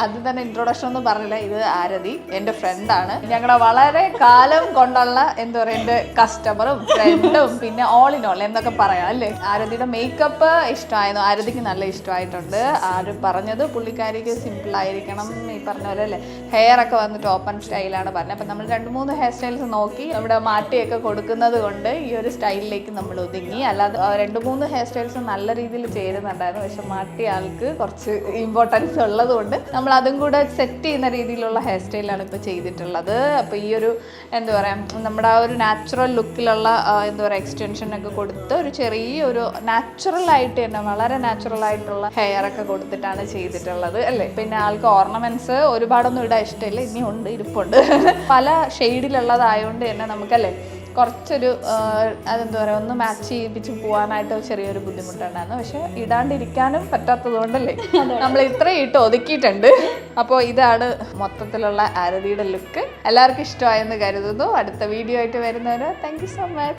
ആദ്യം തന്നെ ഇൻട്രൊഡക്ഷൻ ഒന്നും പറഞ്ഞില്ല. ഇത് ആരതി എൻ്റെ ഫ്രണ്ടാണ്. ഞങ്ങളുടെ വളരെ കാലം കൊണ്ടുള്ള എന്താ പറയുക എൻ്റെ കസ്റ്റമറും ഫ്രണ്ടും പിന്നെ ഓൾ ഇൻ ഓൾ എന്നൊക്കെ പറയാം അല്ലേ. ആരതിയുടെ മേക്കപ്പ് ഇഷ്ടമായിരുന്നു, ആരതിക്ക് നല്ല ഇഷ്ടമായിട്ടുണ്ട്. ആര് പറഞ്ഞത് പുള്ളിക്കാരിക്ക് സിമ്പിൾ ആയിരിക്കണം ഈ പറഞ്ഞ പോലെ അല്ലേ. ഹെയർ ഒക്കെ വന്നിട്ട് ഓപ്പൺ സ്റ്റൈലാണ് പറഞ്ഞത്. അപ്പം നമ്മൾ 2-3 ഹെയർ സ്റ്റൈൽസ് നോക്കി നമ്മുടെ മാറ്റിയൊക്കെ കൊടുക്കുന്നത് കൊണ്ട് ഈ ഒരു സ്റ്റൈലിലേക്ക് നമ്മൾ ഒതുങ്ങി. അല്ലാതെ 2-3 ഹെയർ സ്റ്റൈൽസ് നല്ല രീതിയിൽ ചേരുന്നുണ്ടായിരുന്നു. പക്ഷെ മാറ്റിയ ആൾക്ക് കുറച്ച് ഇമ്പോർട്ടൻസ് ഉള്ളത് കൊണ്ട് നമ്മൾ അതും കൂടെ സെറ്റ് ചെയ്യുന്ന രീതിയിലുള്ള ഹെയർ സ്റ്റൈലാണ് ഇപ്പോൾ ചെയ്തിട്ടുള്ളത്. അപ്പോൾ ഈ ഒരു എന്താ പറയുക നമ്മുടെ ആ ഒരു നാച്ചുറൽ ലുക്കിലുള്ള എന്താ പറയുക എക്സ്റ്റൻഷനൊക്കെ കൊടുത്ത് ഒരു ചെറിയൊരു നാച്ചുറലായിട്ട് തന്നെ വളരെ നാച്ചുറലായിട്ടുള്ള ഹെയർ ഒക്കെ കൊടുത്തിട്ടാണ് ചെയ്തിട്ടുള്ളത് അല്ലേ. പിന്നെ ആൾക്ക് ഓർണമെന്റ്സ് ഒരുപാടൊന്നും ഇടാൻ ഇഷ്ടമില്ല, ഇനിയും ഉണ്ട്, ഇരിപ്പുണ്ട്. പല ഷെയ്ഡിലുള്ളതായതുകൊണ്ട് തന്നെ നമുക്കല്ലേ കുറച്ചൊരു അതെന്താ പറയുക ഒന്ന് മാച്ച് ചെയ്യിപ്പിച്ച് പോകാനായിട്ട് ചെറിയൊരു ബുദ്ധിമുട്ടുണ്ടായിരുന്നു. പക്ഷെ ഇടാണ്ടിരിക്കാനും പറ്റാത്തത് കൊണ്ടല്ലേ നമ്മൾ ഇത്രയും ഇട്ട് ഒതുക്കിയിട്ടുണ്ട്. അപ്പോൾ ഇതാണ് മൊത്തത്തിലുള്ള ആരതിയുടെ ലുക്ക്. എല്ലാവർക്കും ഇഷ്ടമായെന്ന് കരുതുന്നു. അടുത്ത വീഡിയോ ആയിട്ട് വരുന്നവരെ താങ്ക് യു സോ മച്ച്.